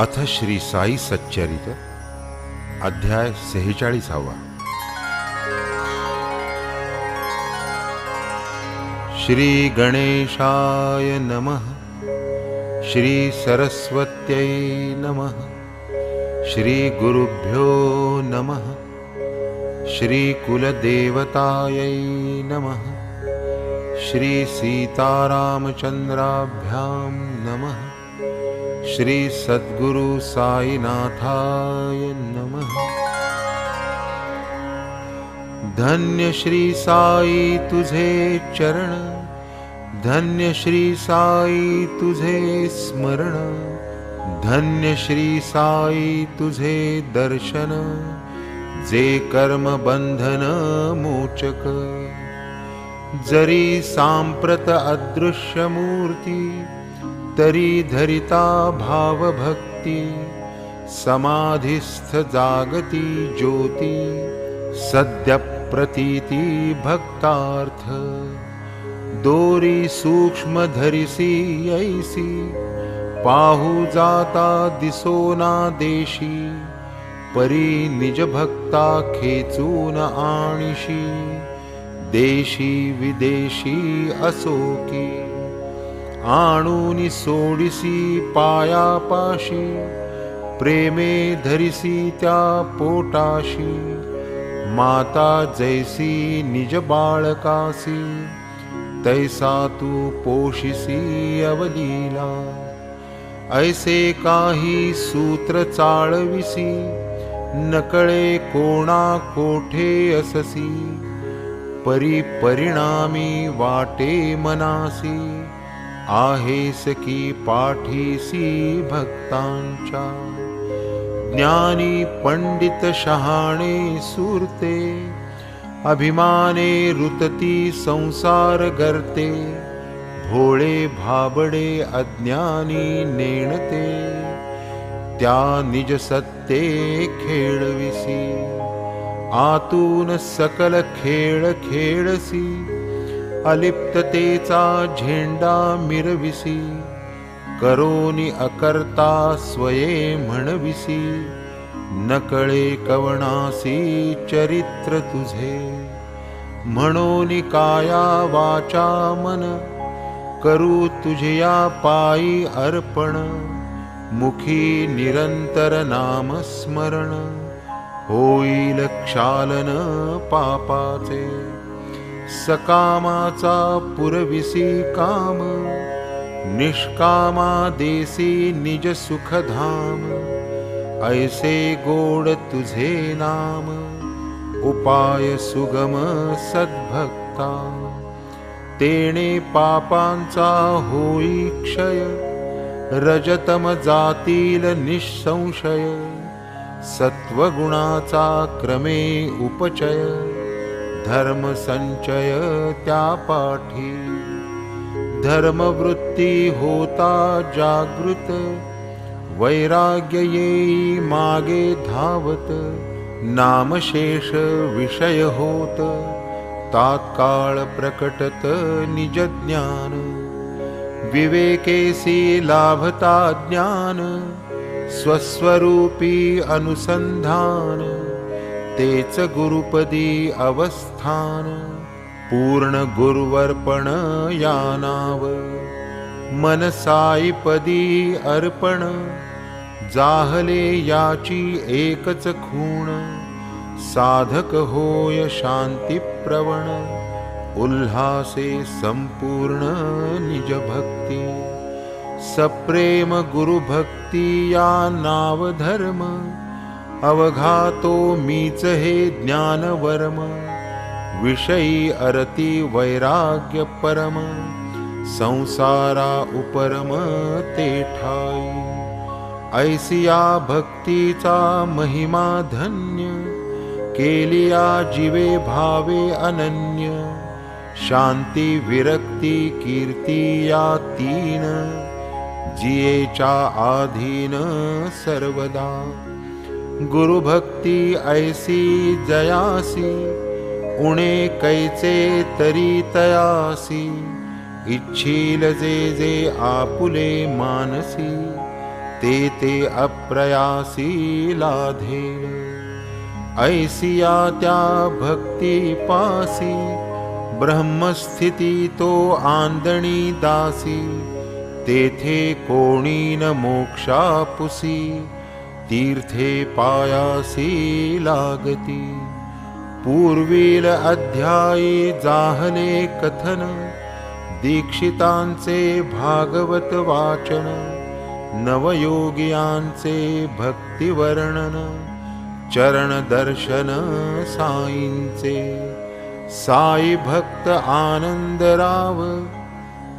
अथ श्री साई सच्चरित अध्याय 46। श्री गणेशाय नमः। श्री सरस्वत्यै नमः। श्री गुरुभ्यो नमः। श्री कुलदेवतायै नमः। श्री सीतारामचंद्राभ्यां नमः। श्री सद्गुरु साईनाथाय नमः। धन्य श्री साई तुझे चरण, धन्य श्री साई तुझे स्मरण, धन्य श्री साई तुझे दर्शन, जे कर्म बंधन मोचक। जरी सांप्रत अदृश्य मूर्ती, तरी धरिता भाव भक्ती। समाधिस्थ जागती ज्योती, सद्य प्रतीती भक्तार्थ। दोरी सूक्ष्म धरिसी ऐसी, पाहू जाता दिसोना देशी। परी निज भक्ता खेचून आणिशी, देशी विदेशी असो की। आणूनी सोडिसी पायापाशी, प्रेमे धरिसी त्या पोटाशी। माता जैसी निज बाळकासी, तैसा तू पोषिसी अवलीला। ऐसे काही सूत्र चाळविसी, नकळे कोणा कोठे अससी। परी परिणामी वाटे मनासी, आहेस की पाठीसी भक्तांच्या। ज्ञानी पंडित शहाणे सुरते, अभिमाने रुतती संसार गर्ते। भोळे भाबडे अज्ञानी नेणते, त्या निज सत्ते खेळविसी। आतून सकल खेळ खेळसी, अलिप्ततेचा झेंडा मिरविसी। करोनी अकर्ता स्वये म्हणविसी, नकळे कवणासी चरित्र तुझे। म्हणोनी काया वाचा मन, करू तुझया पायी अर्पण। मुखी निरंतर नाम स्मरण, होईल क्षालन पापाचे। सकामाचा पुरविसी काम, निष्कामा देसी निज सुखधाम। ऐसे गोड तुझे नाम, उपाय सुगम सद्भक्ता। तेणे पापांचा होई क्षय, रजतम जातील निःसंशय। सत्वगुणाचा क्रमे उपचय, धर्म संचय त्या पाठी। धर्मवृत्ती होता जागृत, वैराग्य येई मागे धावत। नामशेष विषय होत, तात्काळ प्रकटत निज ज्ञान। विवेकेसी लाभता ज्ञान, स्वस्वरूपी अनुसंधान। तेच गुरुपदी अवस्थान, पूर्ण गुरुवर्पण या नाव। मन साईपदी अर्पण, जाहले याची एकच खूण। साधक होय शांतिप्रवण, उल्हासे संपूर्ण निज भक्ती। सप्रेम गुरुभक्ती या नाव धर्म, अवघातो मीच हे ज्ञानवर्म। विषयी अरती वैराग्य परम, संसारा उपरम ते ठाई। ऐसिया भक्तीचा महिमा धन्य, केलिया जीवे भावे अनन्य। शांती विरक्ती कीर्ती या तीन, जियेच्या आधीन सर्वदा। गुरुभक्ती ऐसी जयासी, उणे कैचे तरी तयासी। इच्छील जे जे आपुले मानसी, ते अप्रयासी लाधेल। ऐसिया त्या भक्ती पासी, ब्रह्मस्थिती तो आंदणी दासी। तेथे कोणी न मोक्षापुसी, तीर्थे पायासी लागती। पूर्वील अध्यायी जाहले कथन, दीक्षितांचे भागवत वाचन। नवयोगियांचे भक्तिवर्णन, चरण दर्शन साईंचे। साई भक्त आनंदराव,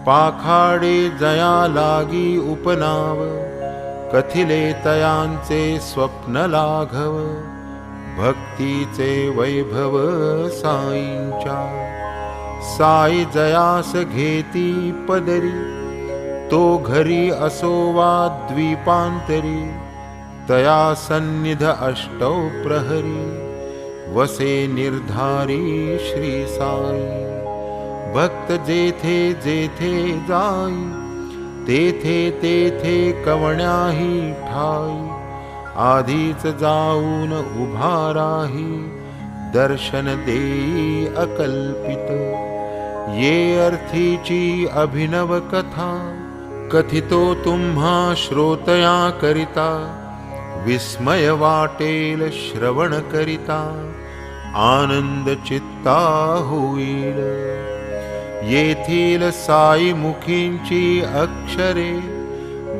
पाखाडे जया लागी उपनाव। कथिले तयांचे स्वप्न लाघव, भक्तीचे वैभव साईंच्या। साई जयास घेती पदरी, तो घरी असो वा द्वीपांतरी। तया सन्निध अष्टौ प्रहरी, वसे निर्धारी श्री साई। भक्त जेथे जेथे जाई, तेथे तेथे कवण्याही ठाई। आधीच जाऊन उभा राही, दर्शन देई अकल्पित। ये अर्थीची अभिनव कथा, कथितो तुम्हा श्रोतया करिता। विस्मय वाटेल श्रवण करिता, आनंद चित्ता होईल। येथील साई मुखींची अक्षरे,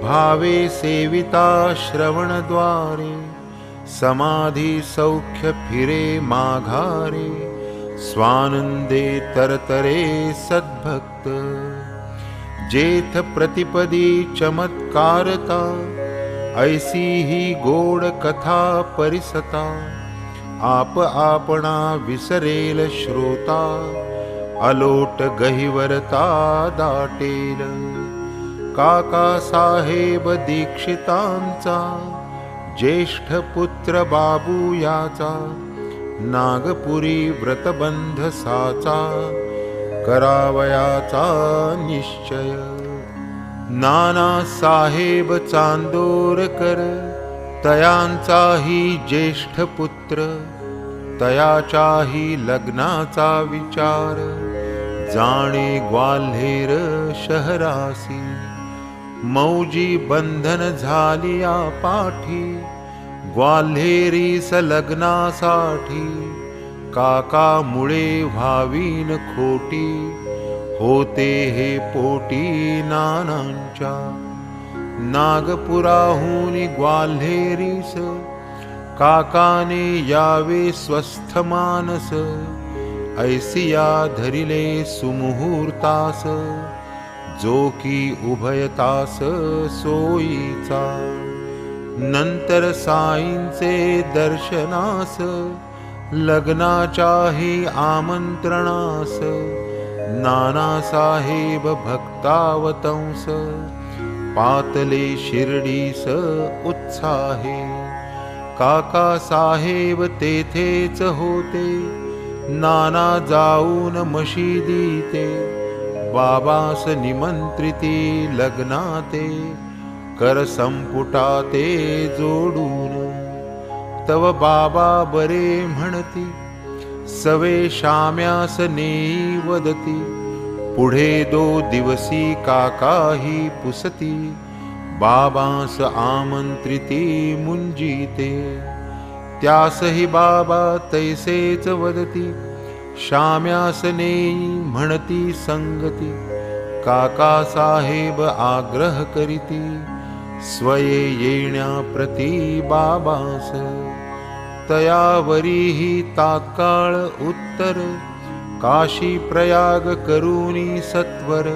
भावे सेविता श्रवणद्वारे। समाधी सौख्य फिरे माघारे, स्वानंदे तरतरे सद्भक्त। जेथ प्रतिपदी चमत्कारता, ऐसी ही गोड कथा परिसता। आप आपणा विसरेल श्रोता, अलोट गहिवरता दाटेल। काका साहेब दीक्षितांचा, ज्येष्ठ पुत्र बाबू याचा। नागपुरी व्रतबंध साचा, करावयाचा निश्चय। नाना साहेब चांदोरकर, तयांचाही ज्येष्ठ पुत्र। तयाच्याही लग्नाचा विचार, जाणे ग्वाल्हेर शहरासी। मौजी बंधन झालिया पाठी, ग्वाल्हेरीस लग्नासाठी। काका मुळे व्हावीन खोटी, होते हे पोटी नानांच्या। नागपुराहून ग्वाल्हेरीस, काकाने यावे स्वस्थ मानस। ऐसिया धरिले सुमुहूर्तास, जो की उभयतास सोयीचा। नंतर साईंचे दर्शनास, लग्नाच्याही आमंत्रणास। नानासाहेब भक्तावतंस, पातले शिर्डीस उत्साहे। काका साहेब तेथेच होते, नाना जाऊन मशिदीते। बाबास निमंत्रिती लग्नाते, कर संपुटाते जोडून। तव बाबा बरे म्हणती, सवे शाम्यास नेई वदती। पुढे 2 दिवसी काकाही पुसती, बाबांस आमंत्रिती मुंजीते। त्यासही बाबा तैसेच वदती, शाम्यास नेई म्हणती संगती। काका साहेब आग्रह करीती, स्वये येण्याप्रती बाबांस। तयावरीही तात्काळ उत्तर, काशी प्रयाग करूनी सत्वर।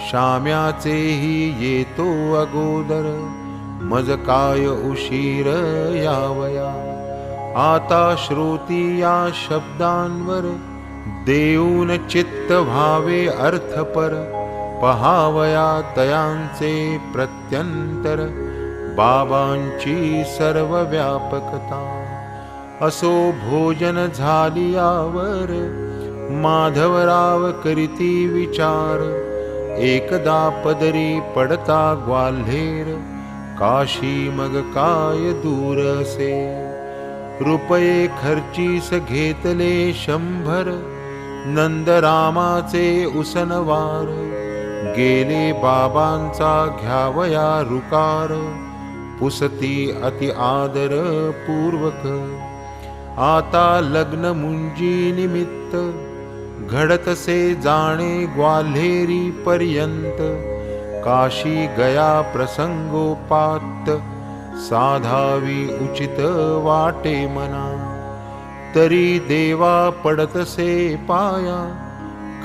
शाम्याचेही येतो अगोदर, मज काय उशीर यावया। आता श्रोती या शब्दांवर, देऊन चित्त व्हावे अर्थपर। पहावया तयांचे प्रत्यंतर, बाबांची सर्व व्यापकता। असो भोजन झालियावर, माधवराव करीती विचार। एकदा पदरी पडता ग्वाल्हेर, काशी मग काय दूरसे. रुपये खर्चीस घेतले 100, नंदरामाचे उसनवार. गेले बाबांचा घ्यावया रुकार, पुसती अति आदर पूर्वक. आता लग्न मुंजी निमित्त, घडतसे जाणे ग्वाल्हेरी पर्यंत. काशी गया प्रसंगोपात, साधावी उचित वाटे मना. तरी देवा पडतसे पाया,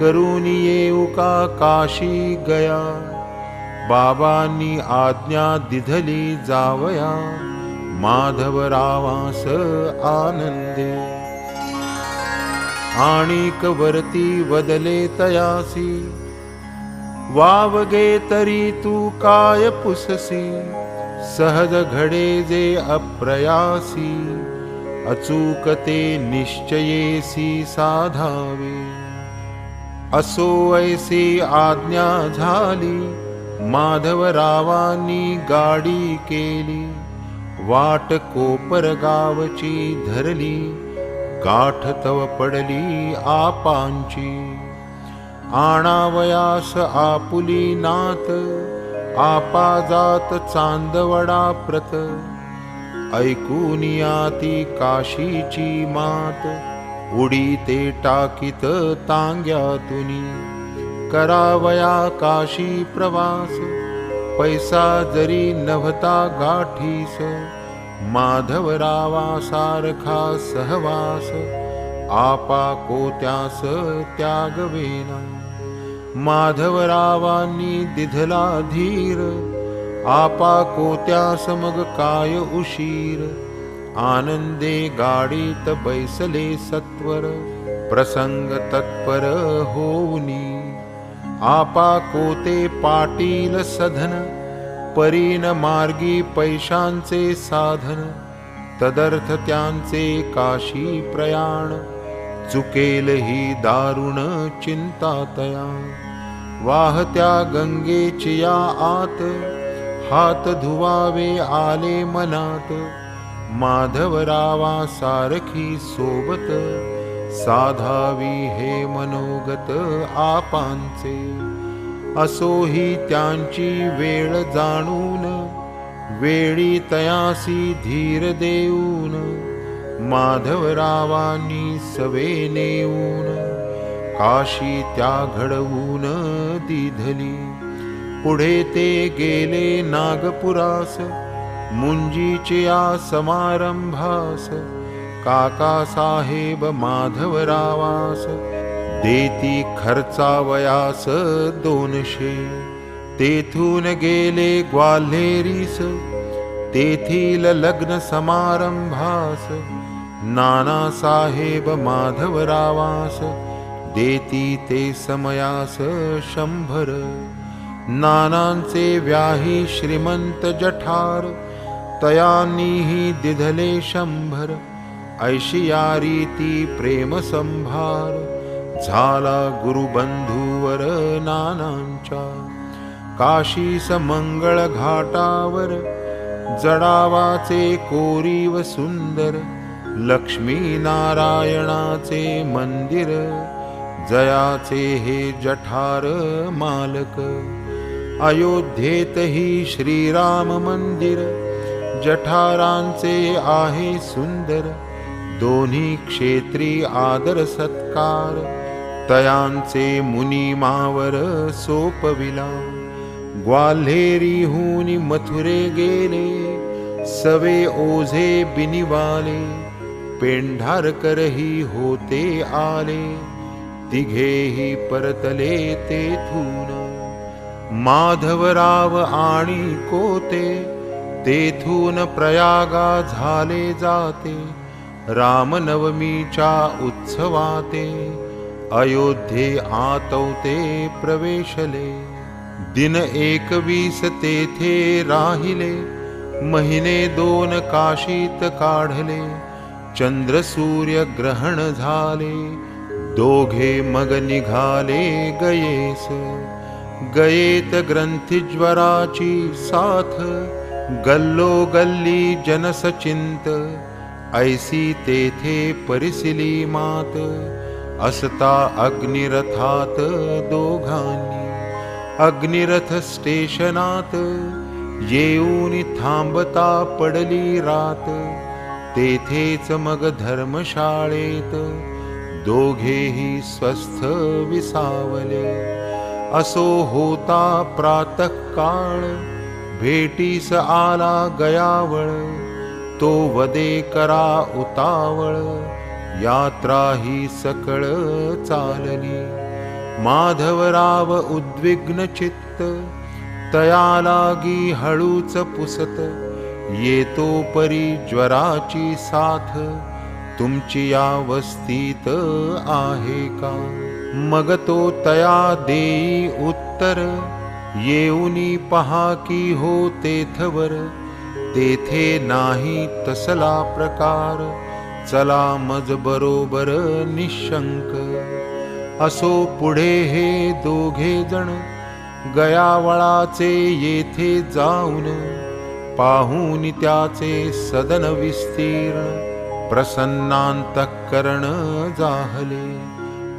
करून येऊ का काशी गया. बाबांनी आज्ञा दिधली जावया, माधवरावास आनंदे. आणिक वरती वदले तयासी, वावगे तरी तू काय पुससी. सहज घडे जे अप्रयासी, अचूकते निश्चयेसी साधावे. असो ऐसी आज्ञा झाली, माधवरावांनी गाडी केली. वाट कोपर गावची धरली, गाठ तव पडली आपांची. आणावयास आपुली नात, आपा जात चांदवडा प्रत. ऐकूनिया ती काशीची मात, उडी ते टाकीत तांग्यातुनी. करावया काशी प्रवास, पैसा जरी नव्हता गाठीस. माधवरावा सारखा सहवास, आपा कोत्यास त्यागवेना. माधवरावांनी दिधला धीर, आपा कोत्यास मग काय उशीर. आनंदे गाडीत बैसले सत्वर, प्रसंग तत्पर होऊनी. आपा कोते पाटील सधन, परीन मार्गी पैशांचे साधन. तदर्थ त्यांचे काशी प्रयाण, चुकेल ही दारुण चिंता तया. वाहत्या गंगेची या आत, हात धुवावे आले मनात. माधवरावा सारखी सोबत, साधावी हे मनोगत आपांचे. असोही त्यांची वेळ जाणून, वेळी तयासी धीर देऊन. माधवरावांनी सवे नेऊन, काशी त्या घडवून दिधली. पुढे ते गेले नागपुरास, मुंजीच्या समारंभास. काका साहेब माधवरावास, देती खर्चावयास 200. तेथून गेले ग्वाल्हेरीस, तेथील लग्न समारंभास. नानासाहेब माधवरावास, देती ते समयास 100. नानांचे व्याही श्रीमंत जठार, तयांनीही दिधले 100. ऐशिया रीती प्रेम संभार, झाला गुरुबंधूवर नानांच्या. काशीस मंगळ घाटावर, जडावाचे कोरीव सुंदर. लक्ष्मी नारायणाचे मंदिर, जयाचे हे जठार मालक. अयोध्येतही श्रीराम मंदिर, जठारांचे आहे सुंदर. दोन्ही क्षेत्री आदर सत्कार, तयांचे मुनी मावर सोपविला. ग्वाल्हेरीहून मथुरे गेले, सवे ओझे बिनिवाले. पेंढारकरही होते आले, तिघेही परतले तेथून. माधवराव आणि कोते, तेथून प्रयागा झाले जाते. रामनवमीच्या उत्सवाते, अयोध्ये आतवते प्रवेशले. दिन 21 तेथे राहिले, महिने 2 काशीत काढले. चंद्र सूर्य ग्रहण झाले, दोघे मग निघाले गयेस. गयेत ग्रंथिज्वराची साथ, गल्लो गल्ली जनसचिंत, ऐसी तेथे परिसिली मात. असता अग्निरथात दोघांनी, अग्निरथ स्टेशनात. येऊन थांबता पडली रात, तेथेच मग धर्मशाळेत. दोघेही स्वस्थ विसावले. असो होता प्रातःकाळ, भेटीस आला गयावळ. तो वदे करा उतावळ, यात्रा ही सकळ चालली. माधवराव उद्विग्न चित्त, तया लागी हळूच पुसत. येतो परी ज्वराची साथ, तुमची या वस्तीत आहे का. मग तो तया देई उत्तर, येऊनी पहा की हो तेथवर. तेथे नाही तसला प्रकार, चला मज बरोबर निशंक. असो पुढे हे दोघे जण, गयावळाचे येथे जाऊन. पाहून त्याचे सदन विस्तीर्ण, प्रसन्नांतःकरण जाहले.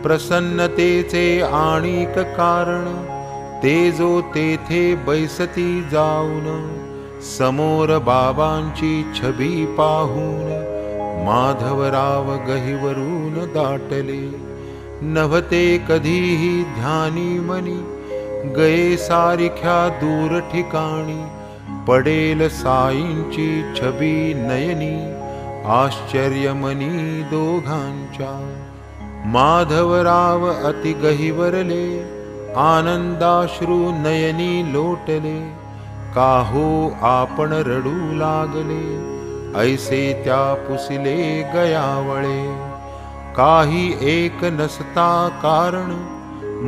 प्रसन्नतेचे आणिक कारण, ते जो तेथे बैसती जाऊन. समोर बाबांची छबी पाहून, माधवराव गहिवरून दाटले. नव्हते कधीही ध्यानी मनी, गये सारिख्या दूर ठिकाणी. पडेल साईंची छबी नयनी, आश्चर्य मनी दोघांच्या. माधवराव अति गहिवरले, आनंदाश्रू नयनी लोटले. काहो आपण रडू लागले, ऐसे त्या पुसिले गयावळे. काही एक नसता कारण,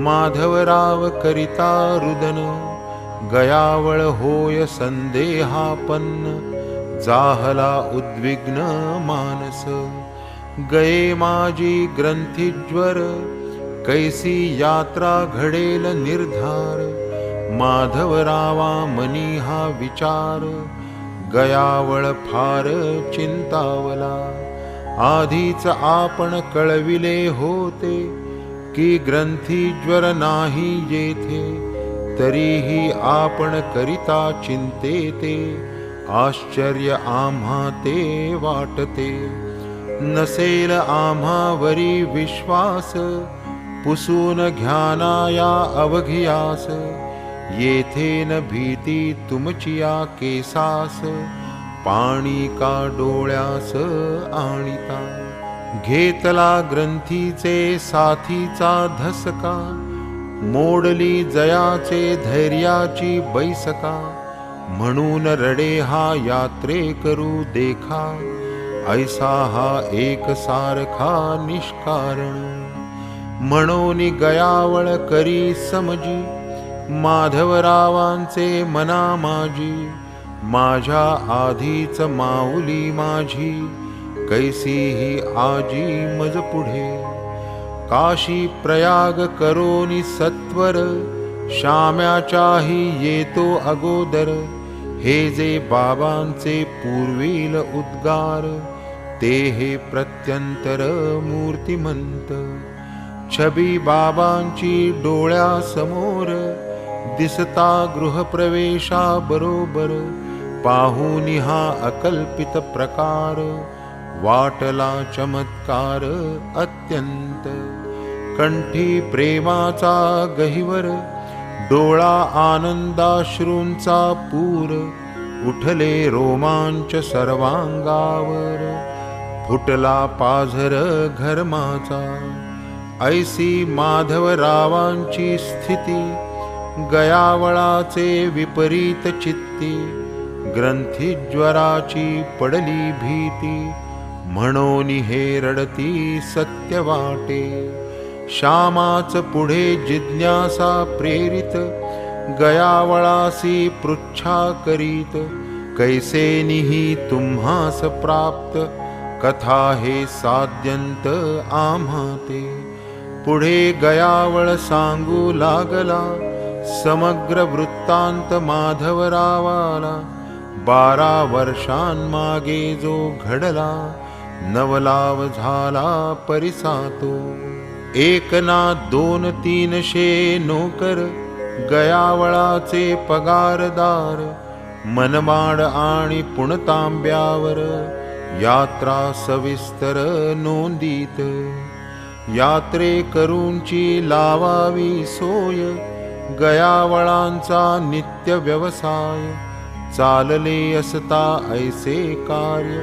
माधवराव करिता रुदन. गयावळ होय संदेहापन्न, जाहला उद्विग्न मानस. गये माझी ग्रंथीज्वर, कैसी यात्रा घडेल निर्धार. माधवरावा मनी हा विचार, गयावळ फार चिंतावला. आधीच आपण कळविले होते, की ग्रंथीज्वर नाही येथे. तरीही आपण करिता चिंतेते, आश्चर्य आम्हा ते वाटते. नसेल आम्हावरी विश्वास, पुसून घ्यानाया अवघियास. येथे न भीती तुमचिया केसास, पाणी का डोळ्यास आणिता. घेतला ग्रंथीचे साथीचा धसका, मोडली जयाचे धैर्याची बैसका. म्हणून रडे हा यात्रे करू देखा, ऐसा हा एक सारखा निष्कारण. म्हणून गयावळ करी समजी, माधवरावांचे मना माझी. माझ्या आधीच माऊली माझी, कैसीही आजी मज पुढे. काशी प्रयाग करोनी सत्वर, शाम्याच्याही येतो अगोदर. हे जे बाबांचे पूर्वील उद्गार, ते हे प्रत्यंतर मूर्तिमंत. छबी बाबांची डोळ्यासमोर, दिसता गृहप्रवेशा बरोबर. पाहुनी हा अकल्पित प्रकार, वाटला चमत्कार अत्यंत. कंठी प्रेमाचा गहिवर, डोळा आनंदाश्रूंचा पूर. उठले रोमांच सर्वांगावर, फुटला पाझर घर्माचा. ऐसी माधवरावांची स्थिती, गयावळाचे विपरीत चित्ती. ग्रंथीज्वराची पडली भीती, म्हणून हे रडती सत्य वाटे. श्यामाच पुढे जिज्ञासा प्रेरित, गयावळासी पृच्छा करीत. कैसे निही तुम्हास प्राप्त, कथा हे साध्यंत आम्हा ते. पुढे गयावळ सांगू लागला, समग्र वृत्तांत माधवरावाला. 12 वर्षांमागे जो घडला, नवलाव झाला परिसातो. 1 ना 2 300 नोकर, गयावळाचे पगारदार. मनमाड आणि पुणतांब्यावर यात्रा सविस्तर नोंदीत. यात्रेकरूंची लावावी सोय, गयावळांचा नित्य व्यवसाय. चालले असता ऐसे कार्य,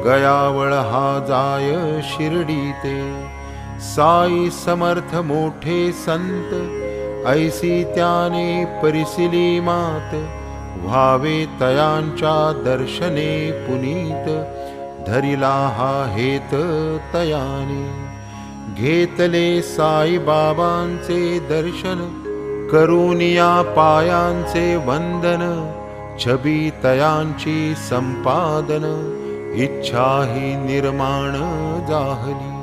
गयावळ हा जाय शिर्डीते. साई समर्थ मोठे संत, ऐसी त्याने परिसिली मात. व्हावे तयांच्या दर्शने पुनीत, धरिला हा हेत तयाने. घेतले साई बाबांचे दर्शन, करुनिया पायांचे वंदन. छबी तयांची संपादन, इच्छा ही निर्माण जाहली.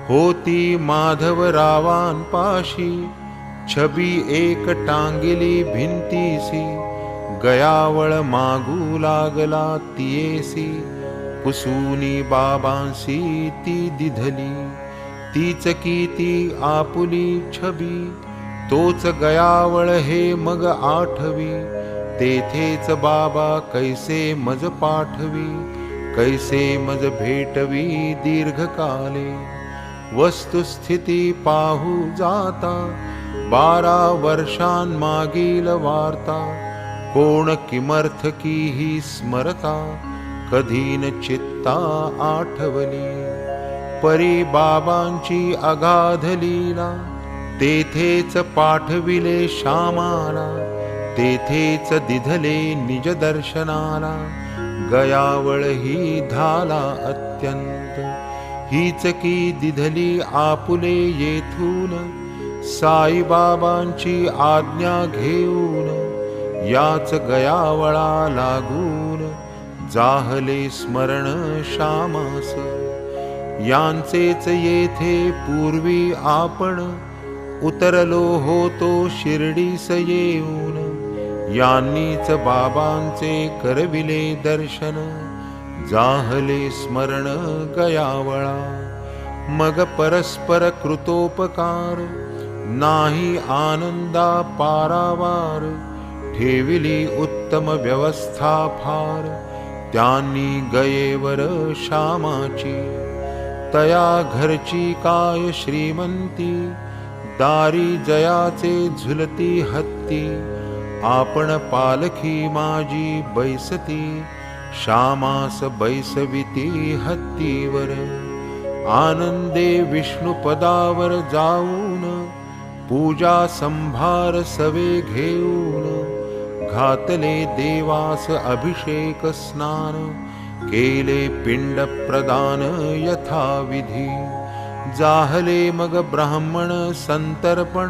होती माधवरावांपाशी, छबी एक टांगिली भिंतीसी. गयावळ मागू लागला तियेसी, पुसूनी बाबांसी ती दिधली. तीच कीती आपुली छबी, तोच गयावळ हे मग आठवी. तेथेच बाबा कैसे मज पाठवी, कैसे मज भेटवी दीर्घकाले. वस्तुस्थिती पाहू जाता, 12 वर्षांमागील वार्ता. कोण किमर्थ की ही स्मरता, कधीन चित्ता आठवली. परी बाबांची अगाध लीला, तेथेच पाठविले श्यामाला. तेथेच दिधले निज दर्शनाला, गयावळ ही धाला अत्यंत. हीच की दिधली आपुले येथून, साईबाबांची आज्ञा घेऊन. याच गयावळा लागून, जाहले स्मरण श्यामास. यांचेच येथे पूर्वी आपण, उतरलो होतो शिर्डीस येऊन. यांनीच बाबांचे करविले दर्शन, जाहले स्मरण गयावळा. मग परस्पर कृतोपकार, नाही आनंदा पारावार. ठेविली उत्तम व्यवस्था फार, त्यांनी गयेवर श्यामाची. तया घरची काय श्रीमंती, दारी जयाचे झुलती हत्ती. आपण पालखी माझी बैसती, श्यामास बैसविती हत्तीवर. आनंदे विष्णुपदावर जाऊन, पूजा संभार सवे घेऊन. घातले देवास अभिषेक स्नान, केले पिंड प्रदान यथाविधी. जाहले मग ब्राह्मण संतर्पण,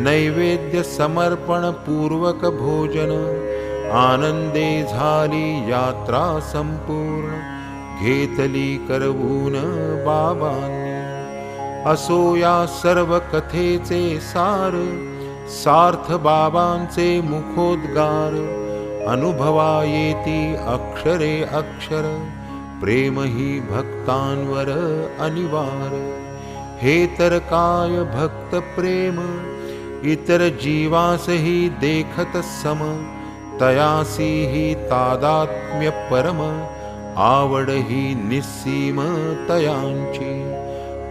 नैवेद्य समर्पण पूर्वक भोजन. आनंदे झाली यात्रा संपूर्ण, घेतली करवून बाबांनी. असो या सर्व कथेचे सार, सार्थ बाबांचे मुखोद्गार. अनुभवा येती अक्षरे अक्षर, प्रेम ही भक्तांवर अनिवार. हे तर काय भक्त प्रेम, इतर जीवासही देखत सम. तयासी ही तादात्म्य परम, आवड ही निस्सीम तयांची.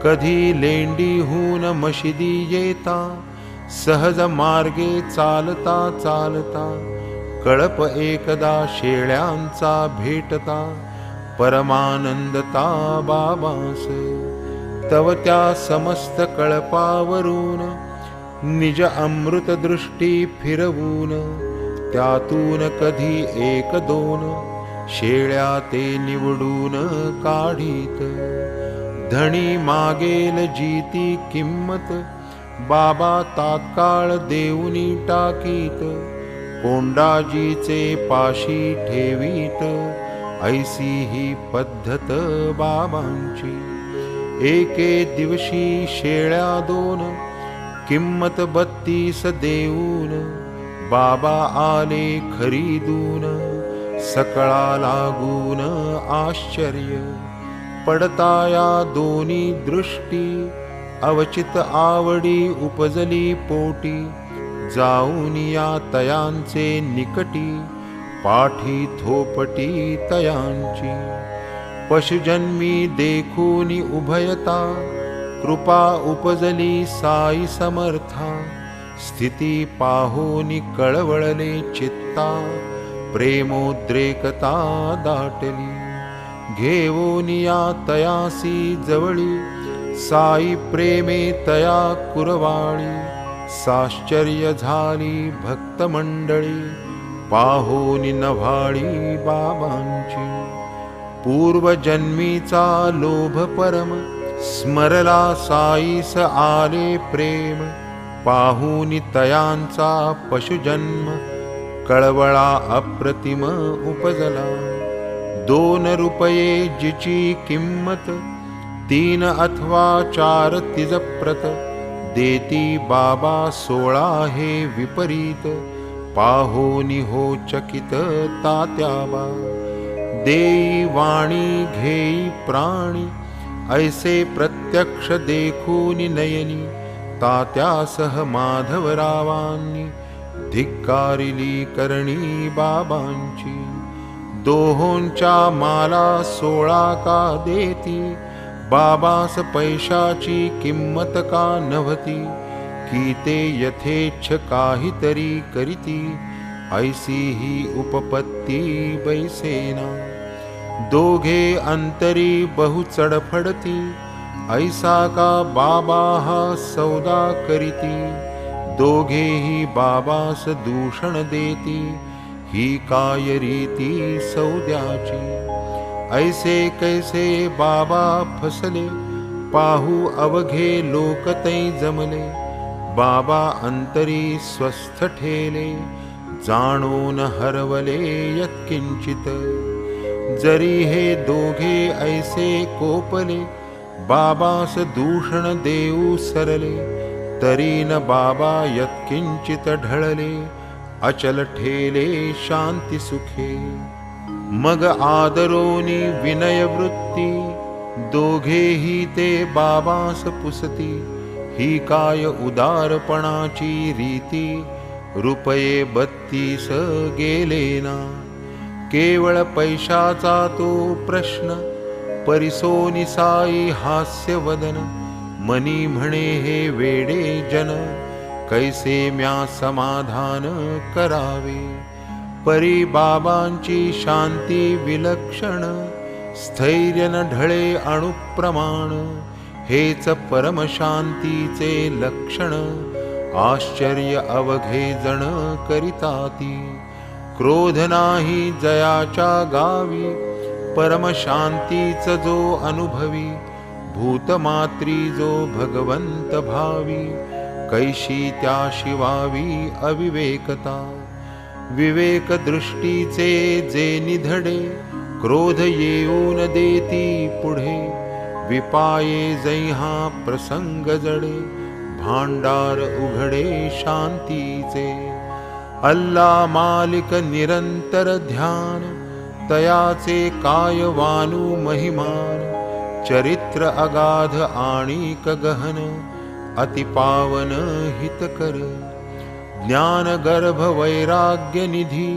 कधी लेंडीहून मशिदी येता, सहज मार्गे चालता चालता. कळप एकदा शेळ्यांचा भेटता, परमानंदता बाबांस. तव त्या समस्त कळपावरून, निज अमृत दृष्टी फिरवून. त्यातून कधी 1-2 शेळ्या ते निवडून काढीत. धणी मागेल जीती किंमत, बाबा तात्काळ देऊनी टाकीत. कोंडाजीचे पाशी ठेवीत, ऐसी ही पद्धत बाबांची. एके दिवशी शेळ्या 2, किंमत 32 देऊन. बाबा आले खरीदून, सकळा लागून आश्चर्य पडता या दोन्ही दृष्टी अवचित आवडी उपजली पोटी जाऊन या तयांचे निकटी पाठी थोपटी तयांची पशुजन्मी देखून उभयता कृपा उपजली साई समर्था स्थिती पाहोनी कळवळले चित्ता प्रेमोद्रेकता दाटली घेवोनिया तयासी जवळी साई प्रेमे तया कुरवाळी साश्चर्य झाली भक्त मंडळी पाहोनी नभाळी बाबांची पूर्वजन्मीचा लोभ परम स्मरला साईस आले प्रेम पाहुनी तयांचा पशुजन्म कळवळा अप्रतिम उपजला 2 रुपये जिची किंमत 3 अथवा 4 तिजप्रत देती बाबा 16 हे विपरीत पाहोनी हो चकित तात्याबा देई वाणी घेई प्राणी ऐसे प्रत्यक्ष देखूनी नयनी तात्यासह माधवरावांनी धिक्कारिली करणी बाबांची दोहोंच्या माला 16 का देती बाबास पैशाची किंमत का नव्हती की ते यथेच्छ काहीतरी करीती ऐसी ही उपपत्ती बैसेना दोघे अंतरी बहु चढफडती ऐसा का बाबा हा सौदा करीती दोघेही बाबास दूषण देती ही काय रीती सौद्याची ऐसे कैसे बाबा फसले पाहू अवघे लोक तै जमले बाबा अंतरी स्वस्थ ठेले जाणून हरवले यत्किंचित जरी हे दोघे ऐसे कोपले बाबास दूषण देऊ सरले तरी न बाबा यत्किंचित ढळले अचल ठेले शांती सुखे मग आदरोनी विनय वृत्ती दोघेही ते बाबास पुसती ही काय उदारपणाची रीती रुपये 32 गेले ना केवळ पैशाचा तो प्रश्न परिसोनी साई हास्य वदन मनी म्हणे हे वेडे जन कैसे म्या समाधान करावे परी बाबांची शांती विलक्षण स्थैर्य न ढळे अणुप्रमाण हेच परमशांतीचे लक्षण आश्चर्य अवघे जण करिताती क्रोध नाही जयाच्या गावी परमशांतीच जो अनुभवी भूतमात्री जो भगवंत भावी कैशी त्या शिवावी अविवेकता विवेक दृष्टीचे जे निधडे क्रोध येऊन देती पुढे विपाये जैहा प्रसंग जडे भांडार उघडे शांतीचे अल्ला मालिक निरंतर ध्यान तयाचे काय वानू महिमान चरित्र अगाध आणिक गहन अतिपावन हितकर ज्ञान गर्भ वैराग्य निधी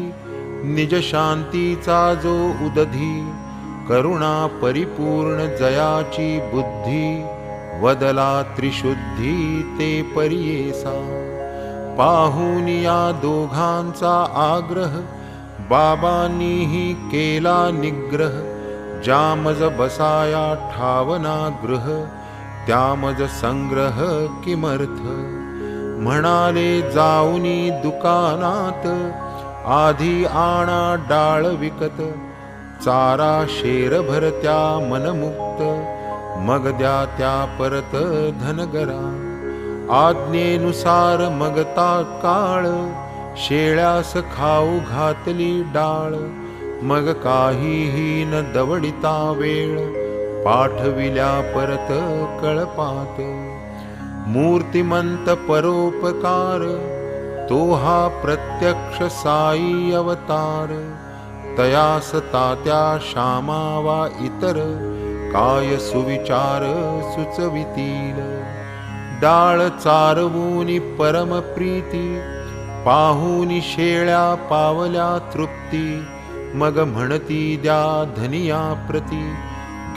निज शांतीचा जो उदधी करुणा परिपूर्ण जयाची बुद्धी वदला त्रिशुद्धी ते परियेसा पाहून या दोघांचा आग्रह बाबांनीही केला निग्रह जामज बसाया ठावना गृह त्यामज संग्रह किमर्थ म्हणाले जाऊनी दुकानात आधी आणा डाळ विकत चारा शेरभर त्या मनमुक्त मग द्या त्या परत धनगरा आज्ञेनुसार मग तात्काळ शेळ्यास खाऊ घातली डाळ मग काहीही न दवडिता वेळ पाठविल्या परत कळपात मूर्तिमंत परोपकार तो हा प्रत्यक्ष साई अवतार तयास तात्या श्यामा वा इतर काय सुविचार सुचवितील. डाळ चारवूनी परम प्रीती पाहुनी शेळ्या पावल्या तृप्ती. मग म्हणती द्या धनिया प्रती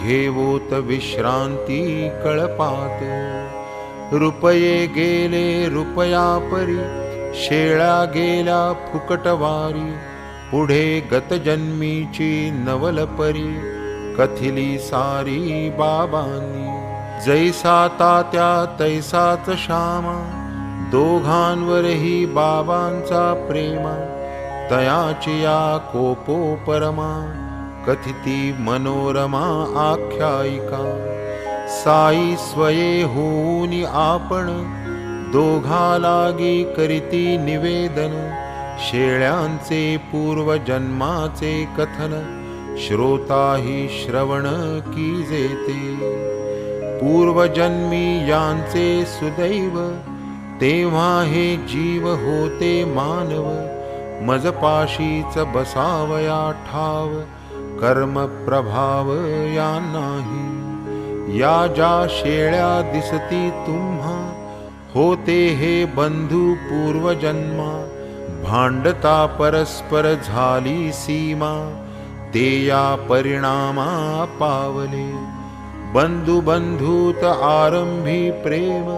घेवोत विश्रांती कळपात. रुपये गेले रुपया परी शेळ्या गेल्या फुकटवारी. पुढे गतजन्मीची नवल परी कथिली सारी बाबांनी. जैसा तात्या तैसाच श्यामा दोघांवरही बाबांचा प्रेमा. तयाची या कोपो परमा कथिती मनोरमा आख्यायिका. साई स्वये होऊनी आपण दोघा लागी करीती निवेदन. शेळ्यांचे पूर्वजन्माचे कथन श्रोताही श्रवण कीजेते. पूर्वजन्मी यांचे सुदैव तेव्हा हे जीव होते मानव. मजपाशीच बसावया ठाव कर्म प्रभाव या नाही. या ज्या शेळ्या दिसती तुम्हा होते हे बंधू पूर्वजन्मा. भांडता परस्पर झाली सीमा ते या परिणामा पावले. बंधू बंधूत आरंभी प्रेम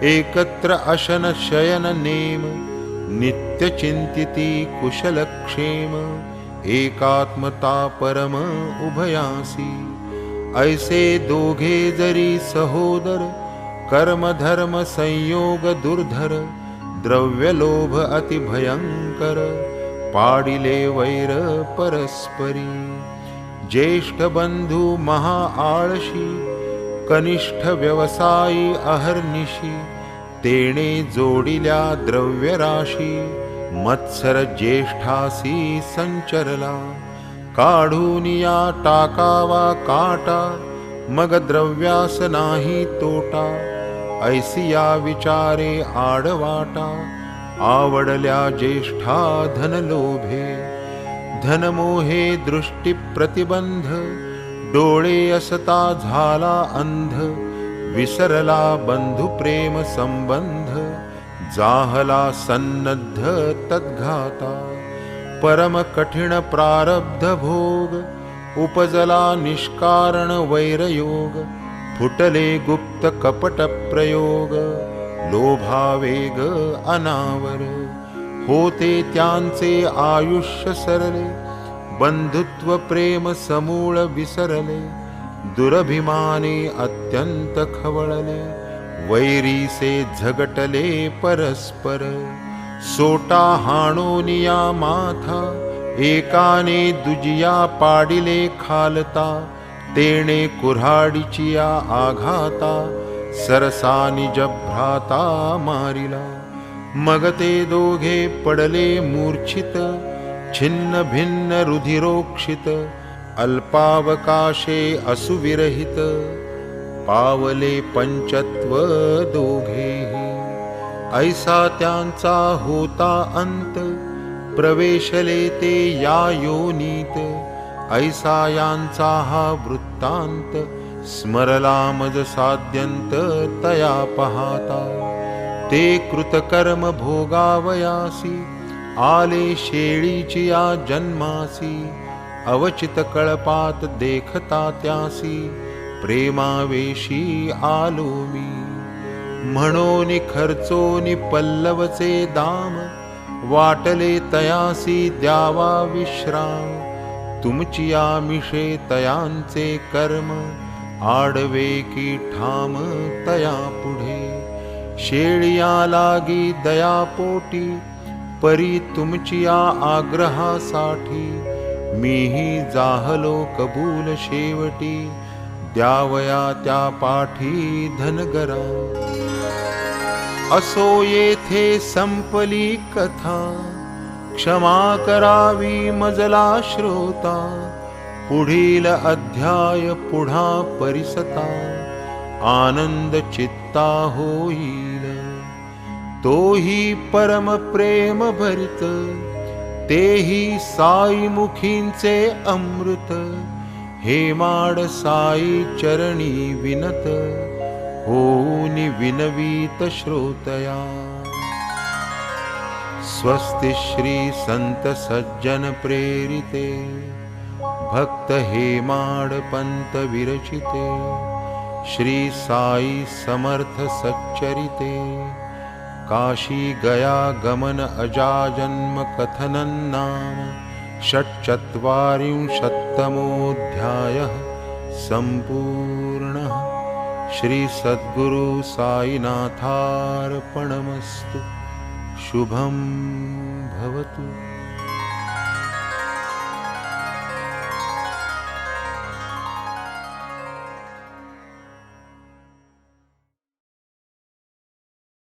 एकत्र अशन शयन नेम. नित्य चिंतिती कुशलक्षेम एकात्मता परम उभयासी. ऐसे दोघे जरी सहोदर कर्म धर्म संयोग दुर्धर. द्रव्य लोभ अति भयंकर पाडिले वैर परस्परी. ज्येष्ठ बंधू महा आळशी कनिष्ठ व्यवसायी अहर्निशी. तेणे जोडिल्या द्रव्य राशी मत्सर ज्येष्ठासी संचरला. काढून या टाकावा काटा मग द्रव्यास नाही तोटा. ऐसिया विचारे आडवाटा आवडल्या ज्येष्ठा धनलोभे. धनमोहे दृष्टी प्रतिबंध डोळे असता झाला अंध. विसरला बंधु प्रेम संबंध जाहला सन्नद्ध तद्घाता. परम कठिण प्रारब्ध भोग उपजला निष्कारण वैरयोग. फुटले गुप्त कपट प्रयोग लोभावेग अनावर. होते त्यांचे आयुष्य सरले बंधुत्व प्रेम समूळ विसरले. दुरभिमाने अत्यंत खवळले वैरीसे झगटले परस्पर. सोटा हाणोनिया माथा एकाने दुजिया पाडिले खालता. तेणे कुऱ्हाडीचिया आघाता सरसा निज भ्राता मारिला. मग ते दोघे पडले मूर्छित छिन्न भिन्न रुधिरोक्षित. अल्पावकाशे असुविरहित पावले पंचत्व दोघेही. ऐसा त्यांचा होता अंत प्रवेशले ते या योनीत. ऐसा यांचा हा वृत्तांत स्मरला मज साध्यंत तया पाहता. ते कृतकर्म भोगावयासी आले शेळीची या जन्मासी. अवचित कळपात देखता त्यासी प्रेमावेशी आलो मी. म्हणोनी खर्चोनी पल्लवचे दाम वाटले तयासी द्यावा विश्राम. तुमची आमिषे तयांचे कर्म आडवे की ठाम तया पुढे. शेळिया लागी दयापोटी परी तुमची आग्रहासाठी. मीही जाहलो कबूल शेवटी द्यावया त्या पाठी धनगरा. असो येथे संपली कथा क्षमा करावी मजला श्रोता. पुढील अध्याय पुढा परिसता आनंद चित्ता होईल. तोही परम प्रेम भरित तेही साई मुखींचे अमृत, हेमाड साई चरणी विनत, होऊनि विनवीत श्रोतया। स्वस्ति श्री संत सज्जन प्रेरिते, भक्त हेमाड पंत विरचिते, श्री साई समर्थ सच्चरिते, काशी गया गमन अजाजन्म कथनं नाम षट्चत्वारिंशत्तमोऽध्यायः सम्पूर्णः। श्री सद्गुरु साईनाथार्पणमस्तु। शुभं भवतु।